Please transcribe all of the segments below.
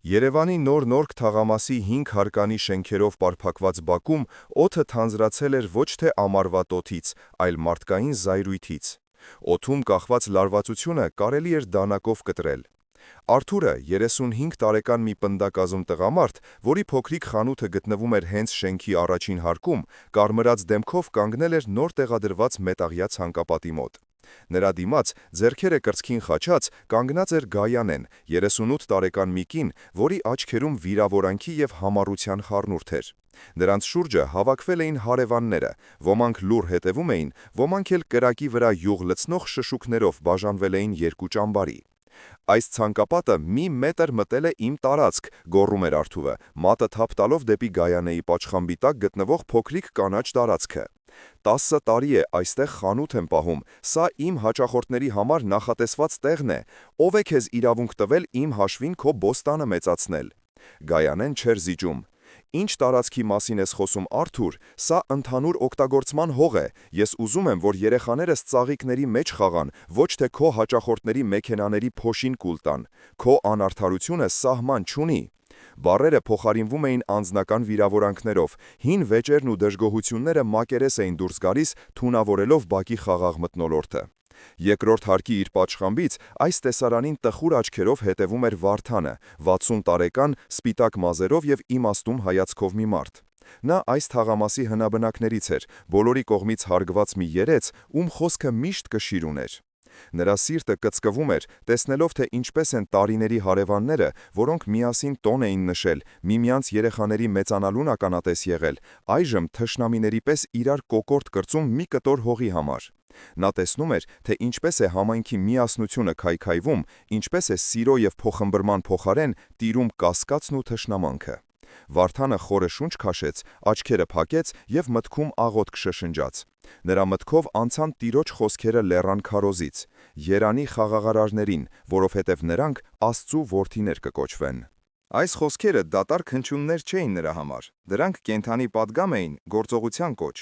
Երևանի նոր թաղամասի 5 հարկանի շենքերով պարփակված բակում օդը թանձրացել էր ոչ թե ամառվա տոթից, այլ մարդկային զայրույթից։ Օդում կախված լարվածությունը կարելի էր դանակով կտրել։ Արթուրը 35 տարեկան մի պնդակազմ տղամարդ, որի փոքրիկ խանութը գտնվում էր հենց շենքի առաջին հարկում, կարմրած դեմքով կանգնել էր նոր տեղադրված մետաղյա ցանկապատի մոտ։ Նրա դիմաց, ձեռքերը կրծքին խաչած, կանգնած էր Գայանեն, 38 տարեկան մի կին, որի աչքերում վիրավորանքի և համառության խառնուրդ էր։ Նրանց շուրջը հավաքվել էին հարևանները, ոմանք լուռ հետևում էին, ոմանք էլ կրակի վրա յուղ լցնող շշուկներով բաժանվել էին երկու ճամբարի։ «Այս ցանկապատը մի մետր մտել է իմ տարածք», գոռում էր Արթուրը, մատը թափ տալով դեպի Գայանեի պատշգամբի տակ գտնվող փոքրիկ կանաչ տարածքը։ 10 տարի է այստեղ խանութ եմ պահում, սա իմ հաճախորդների համար նախատեսված տեղն է, ով է քեզ իրավունք տվել իմ հաշվին քո բոստանը մեծացնել։ Գայանեն չէր զիջում։ «Ինչ տարածքի մասին ես խոսում, Արթուր, սա ընդհանուր օգտագործման հող է, ես ուզում եմ, որ երեխաներս ծաղիկների մեջ խաղան, ոչ թե քո հաճախորդների մեքենաների փոշին կուլ տան, քո անարդարությունը սահման չունի»։ Բառերը փոխարինվում էին անձնական վիրավորանքներով, հին վեճերն ու դժգոհությունները մակերես էին դուրս գալիս, թունավորելով բակի խաղաղ մթնոլորտը։ Երկրորդ հարկի իր պատշգամբից այս տեսարանին տխուր աչքերով հետևում էր Վարդանը, 60 տարեկան, սպիտակ մազերով և իմաստուն հայացքով մի մարդ։ Նա այս թաղամասի հնաբնակներից էր, բոլորի կողմից հարգված մի երեց, ում խոսքը միշտ կշիռ ուներ։ Նրա սիրտը կծկվում էր, տեսնելով, թե ինչպես են տարիների հարևանները, որոնք միասին տոն էին նշել, միմյանց երեխաների մեծանալուն ականատես եղել, այժմ թշնամիների պես իրար կոկորտ կրծում մի կտոր հողի համար։ Նա տեսնում էր, թե ինչպես է համայնքի միասնությունը քայքայվում, ինչպես է սիրո և փոխըմբռնման փոխարեն տիրում կասկածն ու թշնամանքը։ Վարդանը խորը շունչ քաշեց, աչքերը փակեց և մտքում աղոթք շշնջաց։ Նրա մտքով անցան տիրոջ խոսքերը լեռան քարոզից. «Երանի խաղաղարարներին, որովհետև նրանք Աստծու որդիներ կկոչվեն»։ Այս խոսքերը դատարկ հնչյուններ չէին նրա համար, դրանք կենդանի պատգամ էին, գործողության կոչ։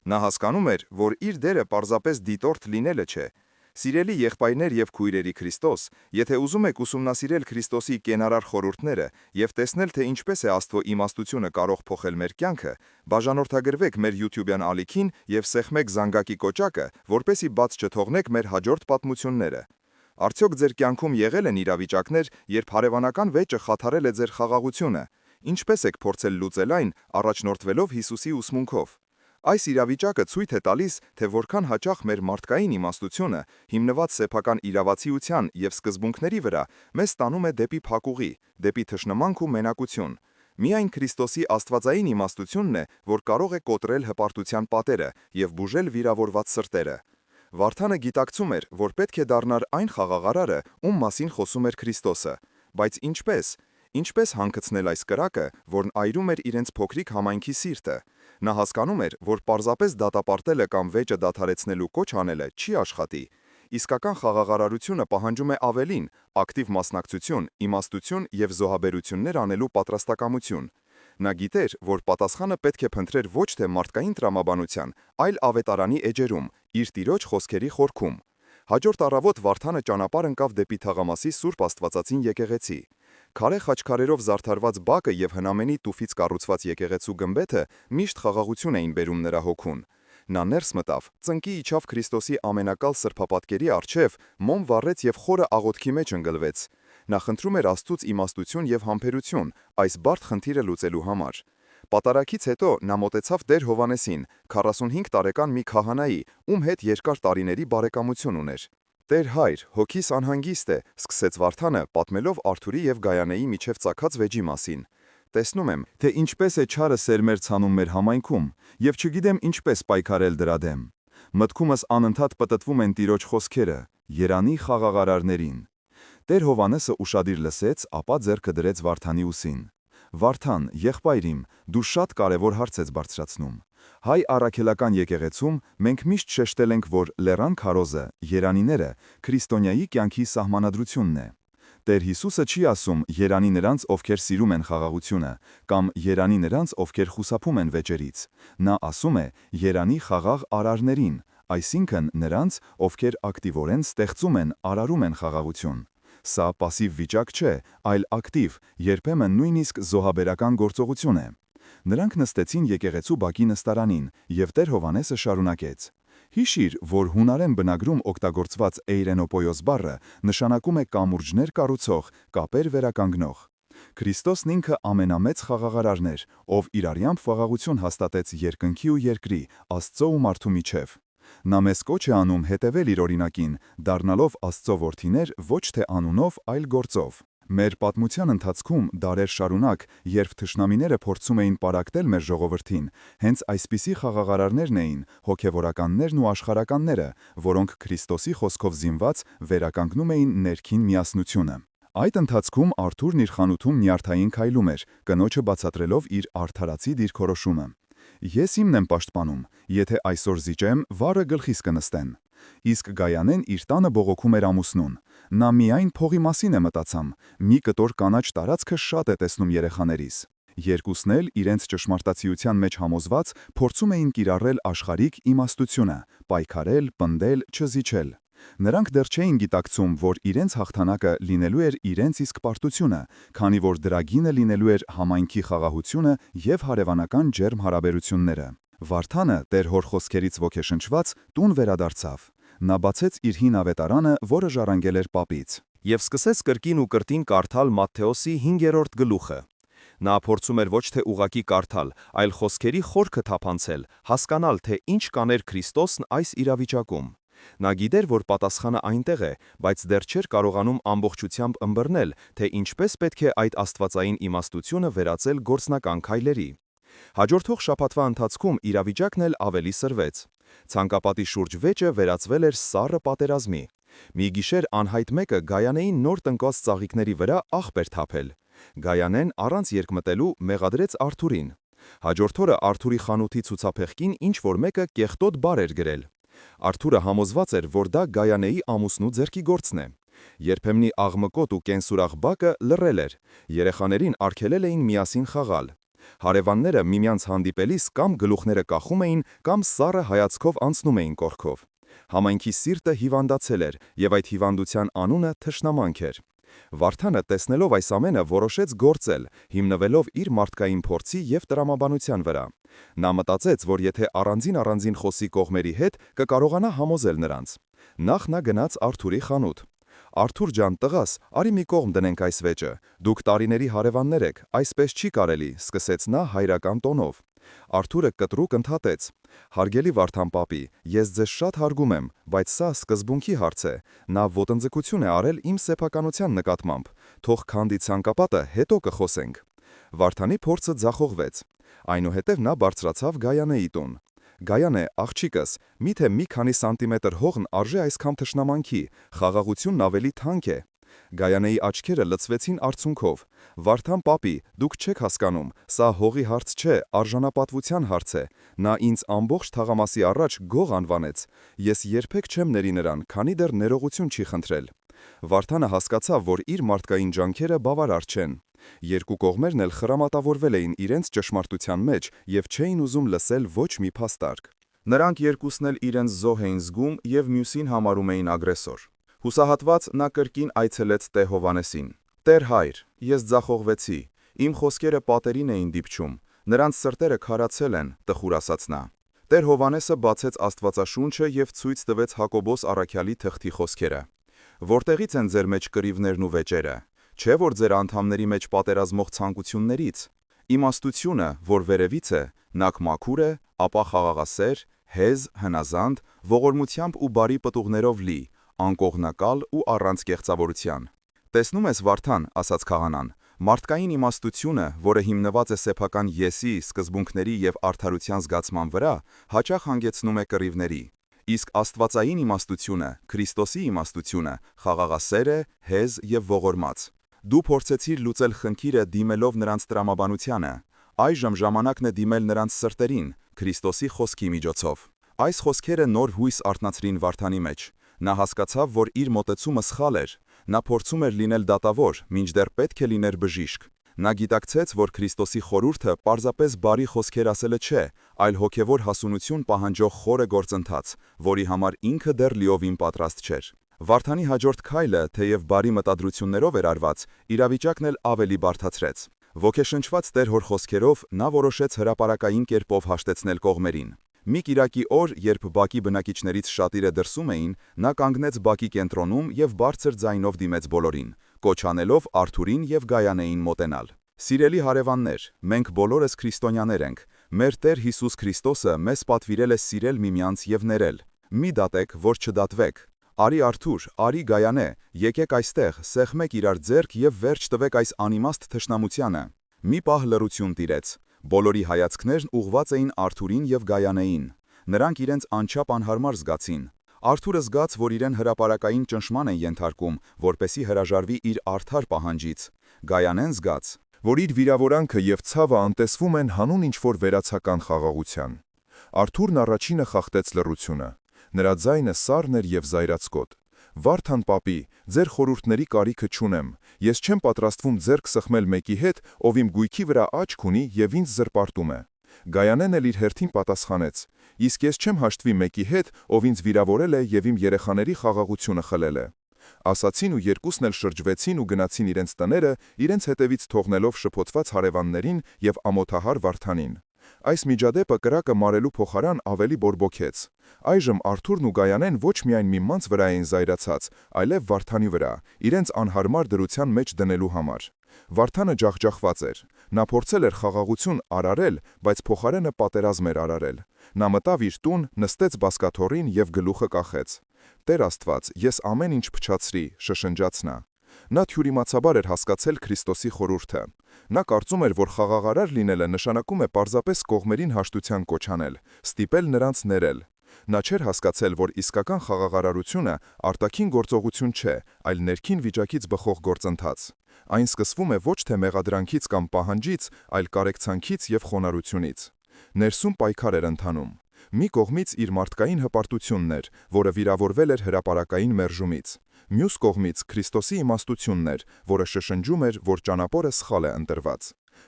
Նա հասկանում էր, որ իր դերը պարզապես դիտորդ լինելը չէ։ Սիրելի եղբայրներ և քույրերի Քրիստոս, եթե ուզում եք ուսումնասիրել Քրիստոսի կենարար խորհուրդները և տեսնել, թե ինչպես է Աստծո իմաստությունը կարող փոխել մեր կյանքը, բաժանորդագրվեք մեր YouTube-յան ալիքին և սեղմեք զանգակի կոճակը, որպեսզի բաց չթողնեք մեր հաջորդ պատմությունները։ Արդյոք ձեր կյանքում եղել են իրավիճակներ, երբ հարևանական վեճը խաթարել է ձեր խաղաղությունը։ Ինչպես եք փորձել լուծել այն, առաջնորդվելով Հիսուսի ուսմունքով։ Այս իրավիճակը ցույց է տալիս, թե որքան հաճախ մեր մարդկային իմաստությունը, հիմնված սեփական իրավացիության և սկզբունքների վրա, մեզ տանում է դեպի փակուղի, դեպի թշնամանք ու մենակություն։ Միայն Քրիստոսի աստվածային իմաստությունն է, որ կարող է կոտրել հպարտության պատերը և բուժել վիրավորված սրտերը։ Վարդանը գիտակցում էր, որ պետք է դառնար այն խաղաղարարը, ում մասին խոսում էր Քրիստոսը։ Բայց ինչպես։ Ինչպես հանգցնել այս կրակը, որն այրում էր իրենց փոքրիկ համայնքի սիրտը։ Նա հասկանում էր, որ պարզապես դատապարտելը կամ վեճը դադարեցնելու կոչ անելը չի աշխատի։ Իսկական խաղաղարարությունը պահանջում է ավելին՝ ակտիվ մասնակցություն, իմաստություն և զոհաբերություններ անելու պատրաստակամություն։ Նա գիտեր, որ պատասխանը պետք է փնտրեր ոչ թե մարդկային տրամաբանության, այլ ավետարանի էջերում, իր Տիրոջ խոսքերի խորքում։ Հաջորդ առավոտ Վարդանը ճանապարհ ընկավ դեպի թաղամասի Սուրբ Աստվածածին եկեղեցի։ Քարե խաչքարերով զարդարված բակը և հնամենի տուֆից կառուցված եկեղեցու գմբեթը միշտ խաղաղություն էին բերում նրա հոգուն։ Նա ներս մտավ, ծնկի իջավ Քրիստոսի ամենակալ սրբապատկերի առջև, մոմ վառեց և խորը աղոթքի մեջ ընկլվեց։ Նա խնդրում էր Աստծուց իմաստություն և համբերություն այս բարդ խնդիրը լուծելու համար։ Պատարագից հետո նա մոտեցավ Տեր Հովհաննեսին, 45 տարեկան մի քահանայի, ում հետ երկար տարիների բարեկամություն ուներ։ «Տեր հայր, հոգիս անհանգիստ է», սկսեց Վարդանը, պատմելով Արթուրի և Գայանեի միջև ծագած վեճի մասին։ «Տեսնում եմ, թե ինչպես է չարը սերմեր ցանում մեր համայնքում, և չգիտեմ ինչպես պայքարել դրա դեմ։ Մտքումս անընդհատ պտտվում են Տիրոջ խոսքերը. «Երանի խաղաղարարներին»։ Տեր Հովհաննեսը ուշադիր լսեց, ապա ձեռքը դրեց Վարդանի ուսին։ «Վարդան, եղբայր իմ, դու շատ կարևոր հարց ես բարձրացնում։ Հայ առաքելական եկեղեցում մենք միշտ շեշտել ենք, որ լեռան քարոզը, երանիները, քրիստոնյայի կյանքի սահմանադրությունն է։ Տեր Հիսուսը չի ասում երանի նրանց, ովքեր սիրում են խաղաղությունը, կամ երանի նրանց, ովքեր խուսափում են վեճերից։ Նա ասում է երանի խաղաղ արարներին, այսինքն նրանց, ովքեր ակտիվորեն ստեղծում են, արարում են խաղաղություն։ Սա պասիվ վիճակ չէ, այլ ակտիվ, երբեմն նույնիսկ զոհաբերական գործողություն է։ Նրանք նստեցին եկեղեցու բակի նստարանին, և Տեր Հովհաննեսը շարունակեց. «Հիշիր, որ հունարեն բնագրում օգտագործված էյրենոպոյոս բառը նշանակում է կամուրջներ կառուցող, կապեր վերականգնող։ Քրիստոսն ինքը ամենամեծ խաղաղարարն էր, ով իր արյամբ խաղաղություն հաստատեց երկնքի ու երկրի, Աստծո ու մարդու միջև։ Նա մեզ կոչ է անում հետևել իր օրինակին, դառնալով Աստծո որդիներ ոչ թե անունով, այլ գործով։ Մեր պատմության ընթացքում դարեր շարունակ, երբ թշնամիները փորձում էին պարակտել մեր ժողովրդին, հենց այսպիսի խաղաղարարներն էին, հոգևորականներն ու աշխարհականները, որոնք Քրիստոսի խոսքով զինված վերականգնում էին ներքին միասնությունը։ Այդ ընթացքում Արթուրն իր խանութում նյարդային քայլում էր, կնոջը բացատրելով իր արդարացի դիրքորոշումը։ «Ես իմն եմ պաշտպանում, եթե այսօր զիջեմ, վառը գլխիս կնստեն»։ Իսկ Գայանեն իր տանը բողոքում էր ամուսնուն. «Նա միայն փողի մասին է մտածամ, մի կտոր կանաչ տարածքը շատ է տեսնում երեխաներիս»։ Երկուսն էլ իրենց ճշմարտացիության մեջ համոզված փորձում էին կիրառել աշխարհիկ իմաստությունը, պայքարել, պնդել, չզիջել։ Նրանք դեռ չէին գիտակցում, որ իրենց հաղթանակը լինելու էր իրենց իսկ պարտությունը, քանի որ դրա գինը լինելու էր համայնքի խաղաղությունը և հարևանական ջերմ հարաբերությունները։ Վարդանը, Տեր Հոր խոսքերից ոգեշնչված, տուն վերադարձավ։ Նա բացեց իր հին ավետարանը, որը ժառանգել էր պապից, Եվ սկսեց կրկին ու կրտին կարդալ Մատթեոսի 5-րդ գլուխը։ Նա փորձում էր ոչ թե ուղակի կարդալ, այլ խոսքերի խորքը թափանցել, հասկանալ, թե ինչ կաներ Քրիստոսն այս իրավիճակում։ Նա գիտեր, որ պատասխանը այնտեղ է, բայց դեռ չէր կարողանում ամբողջությամբ ըմբռնել, թե ինչպես պետք է այդ աստվածային իմաստությունը վերածել գործնական քայլերի։ Հաջորդող շաբաթվա ընթացքում իրավիճակն էլ ավելի սրվեց։ Ցանկապատի շուրջ վեճը վերածվել էր սառը պատերազմի։ Մի գիշեր անհայտ մեկը Գայանեին նոր տնկված ծաղիկների վրա աղբ էր թափել։ Գայանեն առանց երկմտելու մեղադրեց Արթուրին։ Հաջորդ օրը Արթուրի խանութի ցուցափեղկին ինչ-որ մեկը կեղտոտ բառ էր գրել։ Արթուրը համոզված էր, որ դա Գայանեի ամուսնու ձեռքի գործն է։ Երբեմնի աղմկոտ ու կենսուրախ բակը լռել էր, երեխաներին արգելել էին միասին խաղալ։ Հարևանները միմյանց հանդիպելիս կամ գլուխները կախում էին, կամ սառը հայացքով անցնում էին կողքով։ Համայնքի սիրտը հիվանդացել էր, և այդ հիվանդության անունը թշնամանք էր։ Վարդանը, տեսնելով այս ամենը, որոշեց գործել, հիմնվելով իր մարդկային փորձի և տրամաբանության վրա։ Նա մտածեց, որ եթե առանձին խոսի կողմերի հետ, կկարողանա համոզել նրանց։ Նախ նա գնաց Արթուրի խանութ։ «Արթուր ջան, տղաս, արի մի կողմ դնենք այս վեճը, դուք տարիների հարևաններ եք, այսպես չի կարելի», սկսեց նա հայրական տոնով։ Արթուրը կտրուկ ընդհատեց. «Հարգելի Վարդան պապի, ես ձեզ շատ հարգում եմ, բայց սա սկզբունքի հարց է։ Նա ոտնձգություն է արել իմ սեփականության նկատմամբ, թող քանդի ցանկապատը, հետո կխոսենք»։ Վարդանի փորձը ձախողվեց։ Այնուհետև նա բարձրացավ Գայանեի տուն։ «Գայանե, աղջիկս, միթե մի քանի սանտիմետր հողն արժե այսքան թշնամանքի, խաղաղությունն ավելի թանկ է»։ Գայանեի աչքերը լցվեցին արցունքով։ «Վարդան պապի, դուք չեք հասկանում, սա հողի հարց չէ, արժանապատվության հարց է։ Նա ինձ ամբողջ թաղամասի առաջ գող անվանեց։ Ես երբեք չեմ ների նրան, քանի դեռ ներողություն չի խնդրել»։ Վարդանը հասկացավ, որ իր մարդկային ջանքերը բավարար չեն։ Երկու կողմերն էլ խրամատավորվել էին իրենց ճշմարտության մեջ և չէին ուզում լսել ոչ մի փաստարկ։ Նրանք երկուսն էլ իրենց զոհ էին զգում և մյուսին համարում էին ագրեսոր։ Հուսահատված նա կրկին այցելեց Տեր Հովհաննեսին։ «Տեր հայր, ես ձախողվեցի, իմ խոսքերը պատերին էին դիպչում, նրանց սրտերը քարացել են», տխուր ասաց նա։ Տեր Հովհաննեսը բացեց Աստվածաշունչը և ցույց տվեց Հակոբոս առաքյալի թղթի խոսքերը։ «Որտեղից են ձեր մեջ կռիվներն ու վեճերը, չէ՞ որ ձեր անդամների մեջ պատերազմող ցանկություններից։ Իմաստությունը, որ վերևից է, նախ մաքուր է, ապա խաղաղասեր, հեզ, հնազանդ, ողորմությամբ ու բարի պտուղներով լի, անկողնակալ ու առանց կեղծավորության»։ «Տեսնում ես, Վարդան», ասաց քահանան, «մարդկային իմաստությունը, որը հիմնված է սեփական եսի, սկզբունքների և արդարության զգացման վրա, հաճախ հանգեցնում է կռիվների։ Իսկ աստվածային իմաստությունը, Քրիստոսի իմաստությունը, խաղաղասեր է, հեզ և ողորմած։ Դու փորձեցիր լուծել խնդիրը դիմելով նրանց տրամաբանությանը, այժմ ժամանակն է դիմել նրանց սրտերին, Քրիստոսի խոսքի միջոցով»։ Այս խոսքերը նոր հույս արթնացրին Վարդանի մեջ։ Նա հասկացավ, որ իր մոտեցումը սխալ էր։ Նա փորձում էր լինել դատավոր, մինչդեռ պետք է լիներ բժիշկ։ Նա գիտակցեց, որ Քրիստոսի խորհուրդը պարզապես բարի խոսքեր ասելը չէ, այլ հոգևոր հասունություն պահանջող խորը գործընթաց, որի համար ինքը դեռ լիովին պատրաստ չէր։ Վարդանի հաջորդ քայլը, թեև բարի մտադրություններով էր արված, իրավիճակն էլ ավելի բարդացրեց։ Ոգեշնչված Տեր-հոր խոսքերով նա որոշեց հրապարակային կերպով հաշտեցնել կողմերին։ Մի կիրակի օր, երբ բակի բնակիչներից շատերը դրսում էին, նա կանգնեց բակի կենտրոնում և բարձր ձայնով դիմեց բոլորին, կոչ անելով Արթուրին և Գայանեին մոտենալ։ Սիրելի հարևաններ, մենք բոլորս քրիստոնյաներ ենք։ Մեր Տեր Հիսուս Քրիստոսը մեզ պատվիրել է սիրել միմյանց և ներել։ Մի դատեք, որ չդատվեք։ Արի Արթուր, արի Գայանե, եկեք այստեղ, սեղմեք իրար ձեռք և վերջ տվեք այս անիմաստ թշնամությանը։ Մի պահ լռություն տիրեց։ Բոլորի հայացքներն ուղղված էին Արթուրին և Գայանեին։ Նրանք իրենց անչափ անհարմար զգացին։ Արթուրը զգաց, որ իրեն հրապարակային ճնշման են ենթարկում, որպեսզի հրաժարվի իր արդար պահանջից։ Գայանեն զգաց, որ իր վիրավորանքը և ցավը անտեսվում են հանուն ինչ-որ վերացական խաղաղության։ Արթուրն առաջինը խախտեց լռությունը։ Նրա ձայնը սառն էր և զայրացկոտ։ «Վարդան պապի, ձեր խորհուրդների կարիքը չունեմ։ Ես չեմ պատրաստվում ձեռք սխմել մեկի հետ, ով իմ գույքի վրա աչք ունի և ինձ զրպարտում է»։ Գայանեն էլ իր հերթին պատասխանեց. «Իսկ ես չեմ հաշտվի մեկի հետ, ով ինձ վիրավորել է և իմ երեխաների խաղաղությունը խլել է»։ Ասացին ու երկուսն էլ շրջվեցին ու գնացին իրենց տները, իրենց հետևից թողնելով շփոթված հարևաններին և ամոթահար Վարդանին։ Այս միջադեպը կրակը մարելու փոխարեն ավելի բորբոքեց։ Այժմ Արթուրն ու Գայանեն ոչ միայն միմյանց վրա էին զայրացած, այլև Վարդանի վրա, իրենց անհարմար դրության մեջ դնելու համար։ Վարդանը ջախջախված էր։ Նա փորձել էր խաղաղություն արարել, բայց փոխարենը պատերազմ էր արարել։ Նա մտավ իր տուն, նստեց բազկաթոռին և գլուխը կախեց։ «Տեր Աստված, ես ամեն ինչ փչացրի», շշնջաց նա։ Նա թյուրիմացաբար էր հասկացել Քրիստոսի խորհուրդը։ Նա կարծում էր, որ խաղաղարար լինելը նշանակում է պարզապես կողմերին հաշտության կոչ անել, ստիպել նրանց ներել։ Նա չէր հասկացել, որ իսկական խաղաղարարությունը արտաքին գործողություն չէ, այլ ներքին վիճակից բխող գործընթաց։ Այն սկսվում է ոչ թե մեղադրանքից կամ պահանջից, այլ կարեկցանքից և խոնարհությունից։ Ներսում պայքար էր ընթանում։ Մի կողմից իր մարդկային հպարտությունն էր, որը վիրավորվել էր հրապարակային մերժումից։ Մյուս կողմից Քրիստոսի իմաստությունն էր, որը շշնջում էր, որ ճանապարհը սխալ է ընտրված։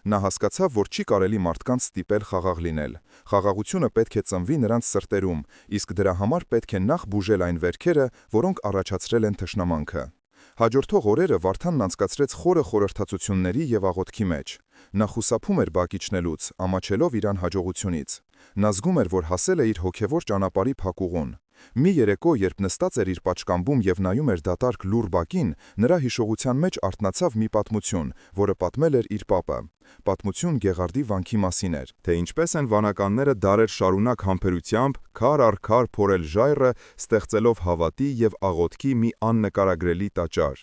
Նա հասկացավ, որ չի կարելի մարդկանց ստիպել խաղաղ լինել։ Խաղաղությունը պետք է ծնվի նրանց սրտերում, իսկ դրա համար պետք է նախ բուժել այն վերքերը, որոնք առաջացրել են թշնամանքը։ Հաջորդող օրերը Վարդանն անցկացրեց խորը խորհրդածությունների և աղոթքի մեջ։ Նա խուսափում էր բակիչնելուց, ամաչելով իր անհաջողությունից։ Նա զգում էր, որ հասել է իր հոգևոր ճանապարհի փակուղուն։ Մի երեկո, երբ նստած էր իր պատշգամբում և նայում էր դատարկ լուռ բակին, նրա հիշողության մեջ արթնացավ մի պատմություն, որը պատմել էր իր պապը։ Պատմություն Գեղարդի վանքի մասին էր, թե ինչպես են վանականները դարեր շարունակ համբերությամբ քար առ քար փորել ժայռը, ստեղծելով հավատի և աղոթքի մի աննկարագրելի տաճար։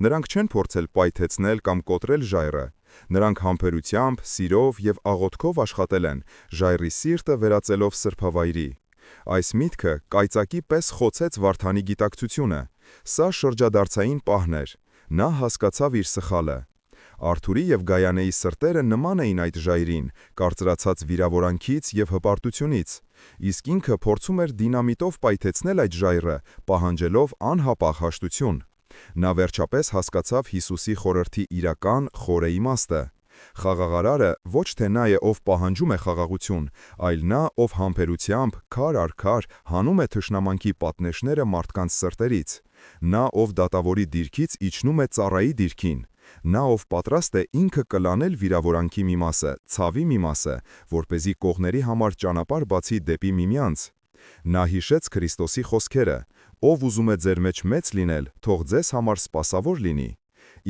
Նրանք չեն փորձել պայթեցնել կամ կոտրել ժայռը։ Նրանք համբերությամբ, սիրով և աղոթքով աշխատել են, ժայռի սիրտը վերածելով սրբավայրի։ Այս միտքը կայծակի պես խոցեց Վարդանի գիտակցությունը։ Սա շրջադարձային պահն էր։ Նա հասկացավ իր սխալը։ Արթուրի և Գայանեի սրտերը նման էին այդ ժայռին, կարծրացած վիրավորանքից և հպարտությունից։ Իսկ ինքը փորձում էր դինամիտով պայթեցնել այդ ժայռը, պահանջելով անհապաղ հաշտություն։ Նա վերջապես հասկացավ Հիսուսի խորհրդի իրական, խորը իմաստը։ Խաղաղարարը ոչ թե նա է, ով պահանջում է խաղաղություն, այլ նա, ով համբերությամբ, քար առ քար հանում է թշնամանքի պատնեշները մարդկանց սրտերից։ Նա, ով դատավորի դիրքից իջնում է ծառայի դիրքին։ Նա, ով պատրաստ է ինքը կլանել վիրավորանքի մի մասը, ցավի մի մասը, որպեսզի կողմերի համար ճանապարհ բացի դեպի միմյանց։ Նա հիշեց Քրիստոսի խոսքերը. «Ով ուզում է ձեր մեջ մեծ լինել, թող ձեզ համար սպասավոր լինի»։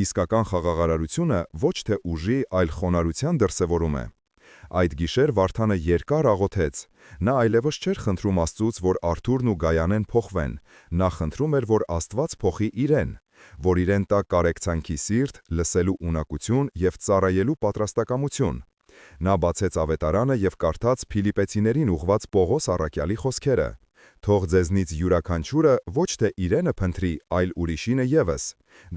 Իսկական խաղաղարարությունը ոչ թե ուժի, այլ խոնարհության դրսևորում է։ Այդ գիշեր Վարդանը երկար աղոթեց։ Նա այլևս չէր խնդրում Աստծուց, որ Արթուրն ու Գայանեն փոխվեն։ Նա խնդրում էր, որ Աստված փոխի իրեն, որ իրեն տա կարեկցանքի սիրտ, լսելու ունակություն և ծառայելու պատրաստակամություն։ Նա բացեց ավետարանը և կարդաց Փիլիպեցիներին ուղղված Պողոս առաքյալի խոսքերը. «Թող ձեզնից յուրաքանչյուրը ոչ թե իրենը փնտրի, այլ ուրիշինը ևս։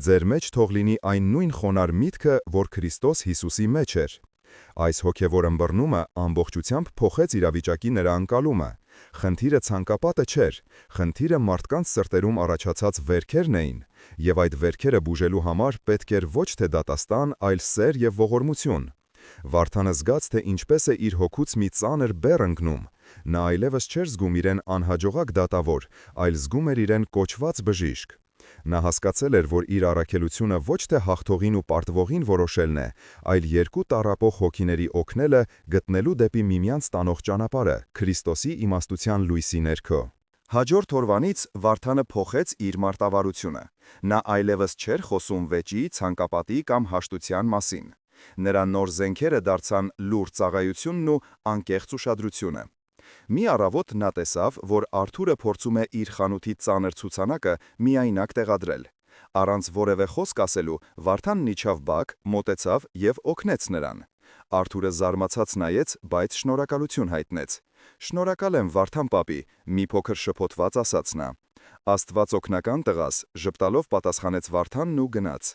Ձեր մեջ թող լինի այն նույն խոնարհ միտքը, որ Քրիստոս Հիսուսի մեջ էր»։ Այս հոգևոր ըմբռնումը ամբողջությամբ փոխեց իրավիճակի նրա ընկալումը։ Խնդիրը ցանկապատը չէր, խնդիրը մարդկանց սրտերում առաջացած վերքերն էին, և այդ վերքերը բուժելու համար պետք էր ոչ թե դատաստան, այլ սեր և ողորմություն։ Վարդանը զգաց, թե ինչպես է իր հոգուց մի ծանր բեռ ընկնում։ Նա այլևս չէր զգում իրեն անհաջողակ դատավոր, այլ զգում էր իրեն կոչված բժիշկ։ Նա հասկացել էր, որ իր առաքելությունը ոչ թե հաղթողին ու պարտվողին որոշելն է, այլ երկու տառապող հոգիների օգնելը գտնելու դեպի միմյանց տանող ճանապարհը Քրիստոսի իմաստության լույսի ներքո։ Հաջորդ օրվանից Վարդանը փոխեց իր մարտավարությունը։ Նա այլևս չէր խոսում վեճի, ցանկապատի կամ հաշտության մասին։ Նրա նոր զենքերը դարձան լուրջ ծաղայությունն ու անկեղծ ուշադրությունը։ Մի առավոտ նա տեսավ, որ Արթուրը փորձում է իր խանութի ծանր ցուցանակը միայնակ տեղադրել։ Առանց որևէ խոսք ասելու, Վարդանն իջավ բակ, մոտեցավ եւ օգնեց նրան։ Արթուրը զարմացած նայեց, բայց շնորհակալություն հայտնեց։ «Շնորհակալ եմ, Վարդան պապի», մի փոքր շփոթված ասաց նա։ «Աստված օգնական տղաս», ժպտալով պատասխանեց Վարդանն ու գնաց։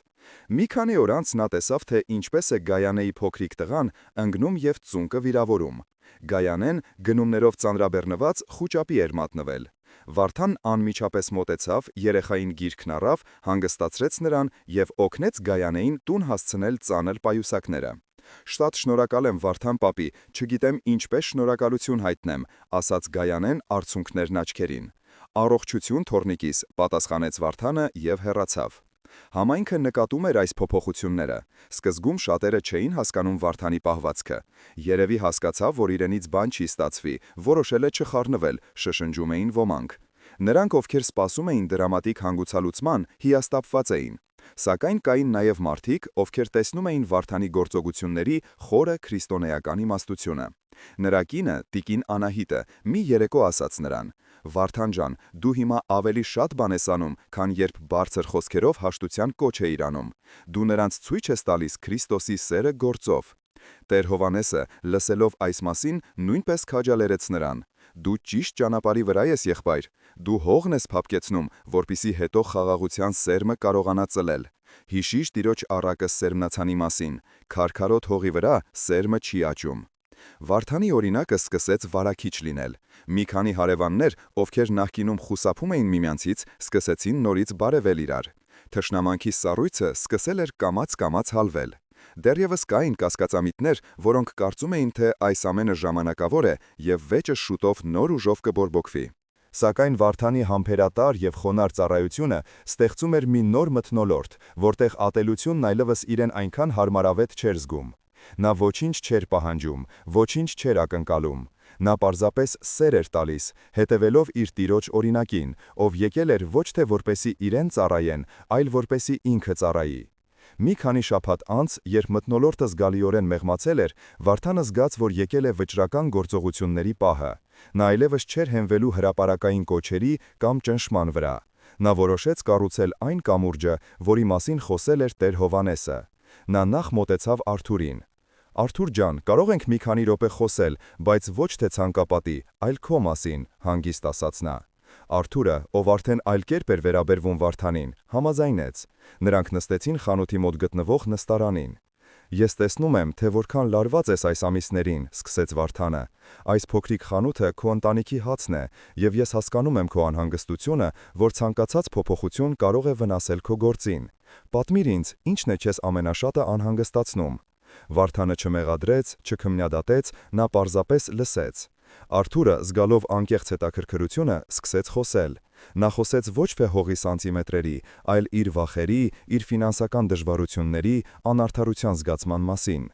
Մի քանի օր անց նա տեսավ, թե ինչպես է Գայանեի փոքրիկ տղան ընկնում եւ ծունկը վիրավորում։ Գայանեն գնումներով ծանրաբեռնված խուճապի էր մատնվել։ Վարդան անմիջապես մոտեցավ, երեխային գիրկն առավ, հանգստացրեց նրան եւ օգնեց Գայանեին տուն հասցնել ծանր պայուսակները։ «Շատ շնորհակալ եմ, Վարդան պապի, չգիտեմ ինչպես շնորհակալություն հայտնեմ», ասաց Գայանեն արցունքներն աչքերին։ «Առողջություն թոռնիկիս», պատասխանեց Վարդանը եւ հեռացավ։ Համայնքը նկատում էր այս փոփոխությունները։ Սկզբում շատերը չէին հասկանում Վարդանի պահվածքը։ Երևի հասկացավ, որ իրենից բան չի ստացվի, որոշել է չխառնվել, շշնջում էին ոմանք։ Նրանք, ովքեր սպասում էին դրամատիկ հանգուցալուծման, հիասթափված էին։ Սակայն կային նաև մարդիկ, ովքեր տեսնում էին Վարդանի գործողությունների խորը քրիստոնեական իմաստությունը։ Նրա կինը, տիկին Անահիտը, մի երեկո ասաց նրան. «Վարդան ջան, դու հիմա ավելի շատ բան ես անում, քան երբ բարձր խոսքերով հաշտության կոչ էիր անում։ Դու նրանց ցույց ես տալիս Քրիստոսի սերը գործով»։ Տեր Հովհաննեսը, լսելով այս մասին, նույնպես քաջալերեց նրան. «Դու ճիշտ ճանապարհի վրա ես, եղբայր։ Դու հողն ես փափկեցնում, որպիսի հետո խաղաղության սերմը կարողանա ծլել։ Հիշիր Տիրոջ առակը սերմնացանի մասին. քարքարոտ հողի վրա սերմը չի աճում»։ Վարդանի օրինակը սկսեց վարակիչ լինել։ Մի քանի հարևաններ, ովքեր նախկինում խուսափում էին միմյանցից, սկսեցին նորից բարևել իրար։ Թշնամանքի սառույցը սկսել էր կամաց-կամաց հալվել։ Դեռևս կային կասկածամիտներ, որոնք կարծում էին, թե այս ամենը ժամանակավոր է եւ վեճը շուտով նոր ուժով կբորբոքվի։ Սակայն Վարդանի համբերատար եւ խոնարհ ծառայությունը ստեղծում էր մի նոր մթնոլորտ, որտեղ ատելությունն այլևս իրեն այնքան հարմարավետ չէր զգում։ Նա ոչինչ չէր պահանջում, ոչինչ չէր ակնկալում։ Նա պարզապես սեր էր տալիս, հետևելով իր Տիրոջ օրինակին, ով եկել էր ոչ թե որպեսի իրեն ծառայեն, այլ որպեսի ինքը ծառայի։ Մի քանի շաբաթ անց, երբ մթնոլորտը զգալիորեն մեղմացել էր, Վարդանը զգաց, որ եկել է վճռական գործողությունների պահը։ Նա այլևս չէր հենվելու հրապարակային կոչերի կամ ճնշման վրա։ Նա որոշեց կառուցել այն կամուրջը, որի մասին խոսել էր Տեր Հովհաննեսը։ Նա նախ մոտեցավ Արթուրին։ «Արթուր ջան, կարող ենք մի քանի րոպե խոսել, բայց ոչ թե ցանկապատի, այլ քո մասին», հանգիստ ասաց նա։ Արթուրը, ով արդեն այլ կերպ էր վերաբերվում Վարդանին, համաձայնեց։ Նրանք նստեցին խանութի մոտ գտնվող նստարանին։ «Ես տեսնում եմ, թե որքան լարված ես այս ամիսներին», սկսեց Վարդանը։ «Այս փոքրիկ խանութը քո ընտանիքի հացն է, եւ ես հասկանում եմ քո անհանգստությունը, որ ցանկացած փոփոխություն կարող է վնասել քո գործին։ Պատմիր ինձ, ի՞նչն է քեզ ամենաշատը անհանգստացնում»։ Վարդանը չմեղադրեց, չքննադատեց, նա պարզապես լսեց։ Արթուրը, զգալով անկեղծ հետաքրքրությունը, սկսեց խոսել։ Նա խոսեց ոչ թե հողի սանտիմետրերի, այլ իր վախերի, իր ֆինանսական դժվարությունների, անարդարության զգացման մասին։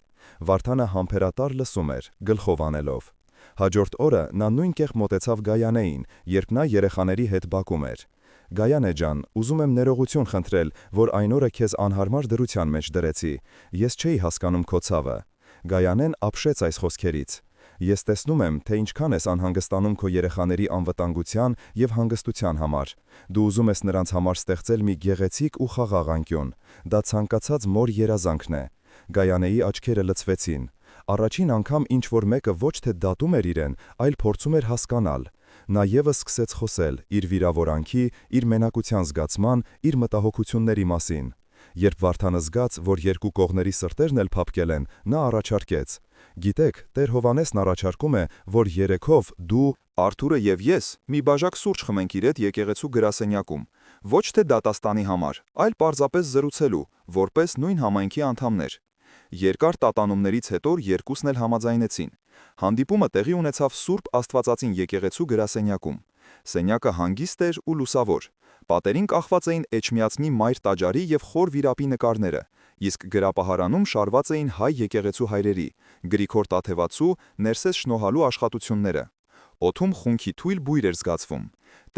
Վարդանը համբերատար լսում էր, գլխով անելով։ Հաջորդ օրը նա նույն կերպ մոտեցավ Գայանեին, երբ նա երեխաների հետ բակում էր։ «Գայանե ջան, ուզում եմ ներողություն խնդրել, որ այն օրը քեզ անհարմար դրության մեջ դրեցի։ Ես չէի հասկանում քո ցավը»։ Գայանեն ապշեց այս խոսքերից։ «Ես տեսնում եմ, թե ինչքան ես անհանգստանում քո երեխաների անվտանգության եւ հանգստության համար։ Դու ուզում ես նրանց համար ստեղծել մի գեղեցիկ ու խաղաղ անկյուն։ Դա ցանկացած մոր երազանքն է»։ Գայանեի աչքերը լցվեցին։ Առաջին անգամ ինչ-որ մեկը ոչ թե դատում էր իրեն, այլ փորձում էր հասկանալ։ Նա եւս սկսեց խոսել իր վիրավորանքի, իր մենակության զգացման, իր մտահոգությունների մասին։ Երբ Վարդանը զգաց, որ երկու կողմերի սրտերն էլ փափկել են, նա առաջարկեց. «Գիտեք, Տեր Հովհաննեսն առաջարկում է, որ երեքով դու, Արթուրը եւ ես մի բաժակ սուրճ խմենք իր հետ եկեղեցու գրասենյակում։ Ոչ թե դատաստանի համար, այլ պարզապես զրուցելու, որպես նույն համայնքի անդամներ»։ Երկար տատանումներից հետո երկուսն էլ համաձայնեցին։ Հանդիպումը տեղի ունեցավ Սուրբ Աստվածածին եկեղեցու գրասենյակում։ Սենյակը հանգիստ էր ու լուսավոր։ Պատերին կախված էին Էջմիածնի մայր տաճարի և խոր վիրապի նկարները, իսկ գրապահարանում շարված էին հայ եկեղեցու հայրերի, Գրիգոր Տաթևացու, Ներսես Շնոհալու աշխատությունները։ Օդում խունքի թույլ բույր էր զգացվում։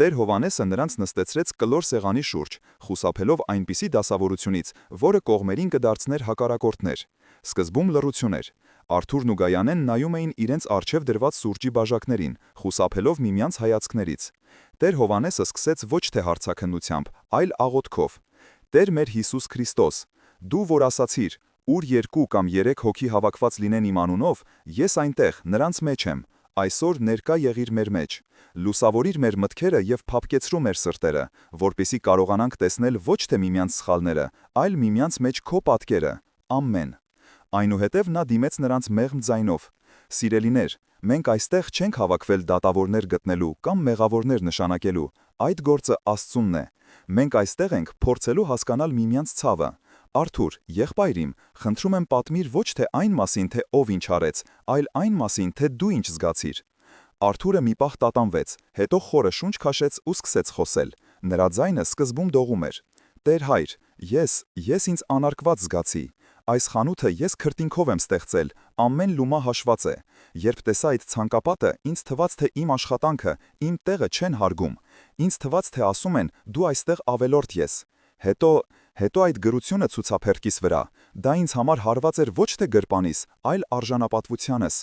Տեր Հովհաննեսը նրանց նստեցրեց կլոր սեղանի շուրջ, խուսափելով այնպիսի դասավորությունից, որը կողմերին կդարձներ հակառակորդներ։ Սկզբում լռություն էր։ Արթուրն ու Գայանեն նայում էին իրենց առջև դրված սուրճի բաժակներին, խուսափելով միմյանց հայացքներից։ Տեր Հովհաննեսը սկսեց ոչ թե հարցաքննությամբ, այլ աղոթքով. «Տեր մեր Հիսուս Քրիստոս, դու որ ասացիր, ուր 2 կամ 3 հոգի հավաքված լինեն իմ անունով, ես այնտեղ, նրանց մեջ եմ, այսօր ներկա եղիր մեր մեջ, լուսավորիր մեր մտքերը և փափկեցրու մեր սրտերը, որպեսզի կարողանանք տեսնել ոչ թե միմյանց սխալները, այլ միմյանց մեջ քո պատկերը, ամեն»։ Այնուհետև նա դիմեց նրանց մեղմ ձայնով. «Սիրելիներ, մենք այստեղ չենք հավաքվել դատավորներ գտնելու կամ մեղավորներ նշանակելու, այդ գործը Աստծունն է։ Մենք այստեղ ենք փորձելու հասկանալ միմյանց ցավը։ Արթուր, եղբայր իմ, խնդրում եմ պատմիր ոչ թե այն մասին, թե ով ինչ արեց, այլ այն մասին, թե դու ինչ զգացիր»։ Արթուրը մի պահ տատանվեց, հետո խորը շունչ քաշեց ու սկսեց խոսել։ Նրա ձայնը սկզբում դողում էր. «Տեր հայր, ես ինձ անարկված զգացի։ Այս խանութը ես քրտինքով եմ ստեղծել, ամեն լումա հաշված է։ Երբ տեսա այդ ցանկապատը, ինձ թվաց, թե իմ աշխատանքը, իմ տեղը չեն հարգում։ Ինձ թվաց, թե ասում են, դու այստեղ ավելորդ ես։ Հետո այդ գրությունը ցուցափեղկիս վրա, դա ինձ համար հարված էր ոչ թե գրպանիս, այլ արժանապատվությանս»։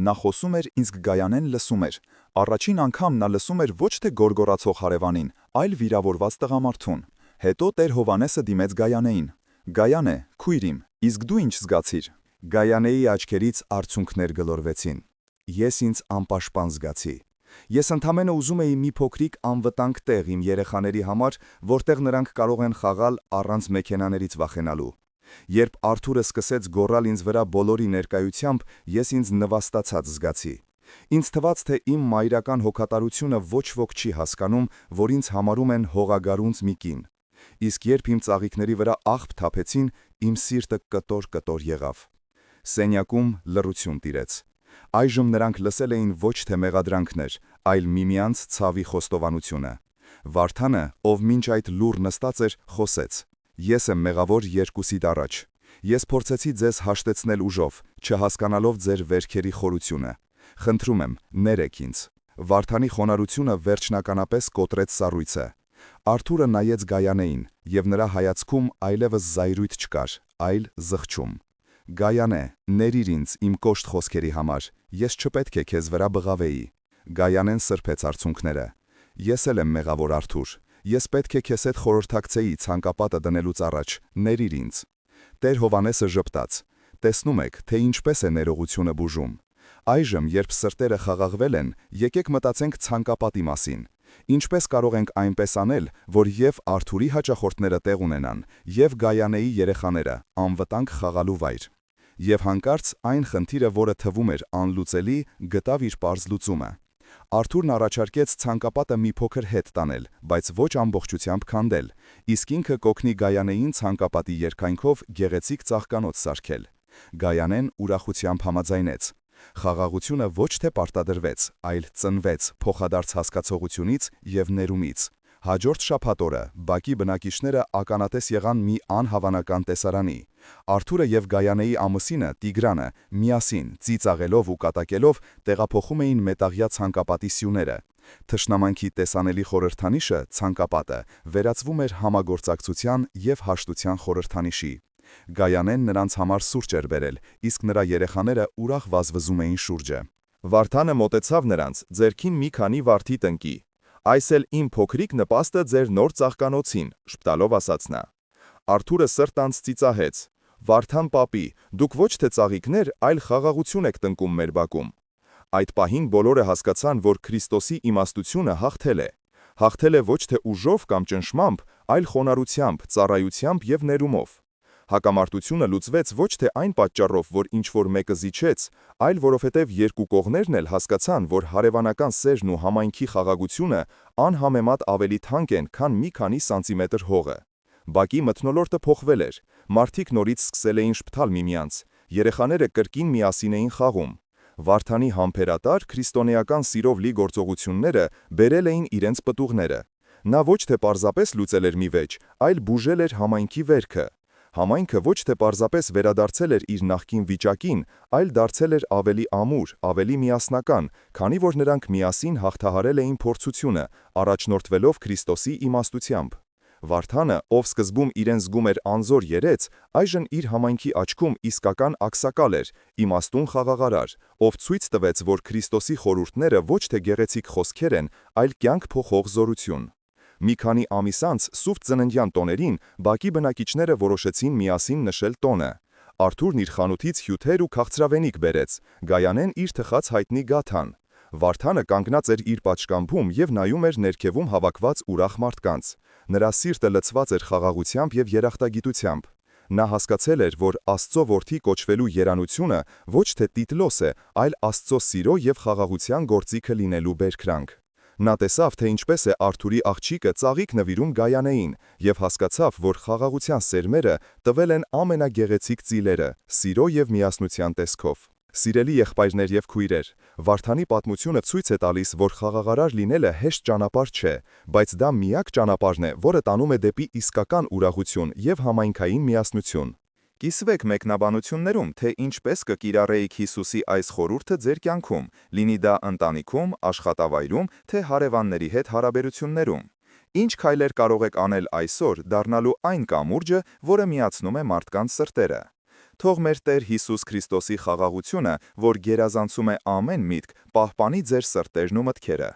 Նա խոսում էր, իսկ Գայանեն լսում էր։ Առաջին անգամ նա լսում էր ոչ թե գոռգոռացող հարևանին, այլ վիրավորված տղամարդուն։ Հետո Տեր Հովհաննեսը դիմեց Գայանեին. «Գայանե, քույր իմ, իսկ դու ինչ զգացիր»։ Գայանեի աչքերից արցունքներ գլորվեցին։ «Ես ինձ անպաշտպան զգացի։ Ես ընդամենը ուզում էի մի փոքրիկ անվտանգ տեղ իմ երեխաների համար, որտեղ նրանք կարող են խաղալ առանց մեքենաներից վախենալու։ Երբ Արթուրը սկսեց գոռալ ինձ վրա բոլորի ներկայությամբ, ես ինձ նվաստացած զգացի։ Ինձ թվաց, թե իմ մայրական հոգատարությունը ոչ ոք չի հասկանում, որ ինձ համարում են հողագարունց մի կին։ Իսկ երբ իմ ծաղիկների վրա աղբ թափեցին, իմ սիրտը կտոր-կտոր եղավ»։ Սենյակում լռություն տիրեց։ Այժմ նրանք լսել էին ոչ թե մեղադրանքներ, այլ միմյանց ցավի խոստովանությունը։ Վարդանը, ով մինչ այդ լուռ նստած էր, խոսեց. «Ես եմ մեղավոր երկուսիդ առաջ։ Ես փորձեցի ձեզ հաշտեցնել ուժով, չհասկանալով ձեր վերքերի խորությունը։ Խնդրում եմ, ներեք ինձ»։ Վարդանի խոնարհությունը վերջնականապես կոտրեց սառույցը։ Արթուրը նայեց Գայանեին, և նրա հայացքում այլևս զայրույթ չկար, այլ զղջում։ «Գայանե, ներիր ինձ իմ կոշտ խոսքերի համար, ես չպետք է քեզ վրա բղավեի»։ Գայանեն սրբեց արցունքները։ «Ես էլ եմ մեղավոր, Արթուր, ես պետք է քեզ հետ խորհրդակցեի ցանկապատը դնելուց առաջ, ներիր ինձ»։ Տեր Հովհաննեսը ժպտաց. «Տեսնում եք, թե ինչպես է ներողությունը բուժում։ Այժմ, երբ սրտերը խաղաղվել են, եկեք մտածենք ցանկապատի մասին։ Ինչպես կարող ենք այնպես անել, որ և Արթուրի հաճախորդները տեղ ունենան, և Գայանեի երեխաները անվտանգ խաղալու վայր»։ Եվ հանկարծ այն խնդիրը, որը թվում էր անլուծելի, գտավ իր պարզ լուծումը։ Արթուրն առաջարկեց ցանկապատը մի փոքր հետ տանել, բայց ոչ ամբողջությամբ քանդել, իսկ ինքը կօգնի Գայանեին ցանկապատի երկայնքով գեղեցիկ ծաղկանոց սարքել։ Գայանեն ուրախությամբ համաձայնեց։ Խաղաղությունը ոչ թե պարտադրվեց, այլ ծնվեց փոխադարձ հասկացողությունից և ներումից։ Հաջորդ շաբաթ օրը բակի բնակիչները ականատես եղան մի անհավանական տեսարանի։ Արթուրը և Գայանեի ամուսինը Տիգրանը միասին ծիծաղելով ու կատակելով տեղափոխում էին մետաղյա ցանկապատի սյուները։ Թշնամանքի տեսանելի խորհրդանիշը, ցանկապատը, վերածվում էր համագործակցության և հաշտության խորհրդանիշի։ Գայանեն նրանց համար սուրճ էր բերել, իսկ նրա երեխաները ուրախ վազվզում էին շուրջը։ Վարդանը մոտեցավ նրանց, ձեռքին մի քանի վարդի տնկի։ «Այս էլ իմ փոքրիկ նպաստը ձեր նոր ծաղկանոցին», շպտալով ասաց նա։ Արթուրը սրտանց ծիծաղեց. «Վարդան պապի, դուք ոչ թե ծաղիկներ, այլ խաղաղություն եք տնկում մեր բակում»։ Այդ պահին բոլորը հասկացան, որ Քրիստոսի իմաստությունը հաղթել է։ Հաղթել է ոչ թե ուժով կամ ճնշմամբ, այլ խոնարհությամբ, ծառայությամբ և ներումով։ Հակամարտությունը լուծվեց ոչ թե այն պատճառով, որ ինչ-որ մեկը զիջեց, այլ որովհետև երկու կողմերն էլ հասկացան, որ հարևանական սերն ու համայնքի խաղաղությունը անհամեմատ ավելի թանկ են, քան մի քանի սանտիմետր հողը։ Բակի մթնոլորտը փոխվել էր, մարդիկ նորից սկսել էին շփթալ միմյանց, երեխաները կրկին միասին էին խաղում։ Վարդանի համբերատար քրիստոնեական սիրով լի գործողությունները բերել էին իրենց պտուղները։ Նա ոչ թե պարզապես լուծել էր մի վեճ, այլ բուժել էր համայնքի վերքը։ Համայնքը ոչ թե պարզապես վերադարձել էր իր նախկին վիճակին, այլ դարձել էր ավելի ամուր, ավելի միասնական, քանի որ նրանք միասին հաղթահարել էին փորձությունը, առաջնորդվելով Քրիստոսի իմաստությամբ։ Վարդանը, ով սկզբում իրեն զգում էր անզոր երեց, այժմ իր համայնքի աչքում իսկական ակսակալ էր, իմաստուն խաղաղարար, ով ցույց տվեց, որ Քրիստոսի խորհուրդները ոչ թե գեղեցիկ խոսքեր են, այլ կյանք փոխող զորություն։ Մի քանի ամիս անց սուրբ ծննդյան տոներին բակի բնակիչները որոշեցին միասին նշել տոնը։ Արթուրն իր խանութից հյութեր ու քաղցրավենիք բերեց, Գայանեն իր թխած հայտնի գաթան։ Վարդանը կանգնած էր իր պատշգամբում և նայում էր ներքևում հավաքված ուրախ մարդկանց։ Նրա սիրտը լցված էր խաղաղությամբ և երախտագիտությամբ։ Նա հասկացել էր, որ Աստծո որդի կոչվելու երանությունը ոչ թե տիտլոս է, այլ Աստծո սիրո և խաղաղության գործիքը լինելու բերքրանք։ Նա տեսավ, թե ինչպես է Արթուրի աղջիկը ծաղիկ նվիրում Գայանեին և հասկացավ, որ խաղաղության սերմերը տվել են ամենագեղեցիկ ծիլերը՝ սիրո և միասնության տեսքով։ Սիրելի եղբայրներ և քույրեր, Վարդանի պատմությունը ցույց է տալիս, որ խաղաղարար լինելը հեշտ ճանապարհ չէ, բայց դա միակ ճանապարհն է, որը տանում է դեպի իսկական ուրախություն և համայնքային միասնություն։ Կիսվեք մեկնաբանություններում, թե ինչպես կկիրառեիք Հիսուսի այս խորհուրդը ձեր կյանքում, լինի դա ընտանիքում, աշխատավայրում, թե հարևանների հետ հարաբերություններում։ Ինչ քայլեր կարող եք անել այսօր դառնալու այն կամուրջը, որը միացնում է մարդկանց սրտերը։ Թող մեր Տեր Հիսուս Քրիստոսի խաղաղությունը, որ գերազանցում է ամեն միտք, պահպանի ձեր սրտերն ու մտքերը։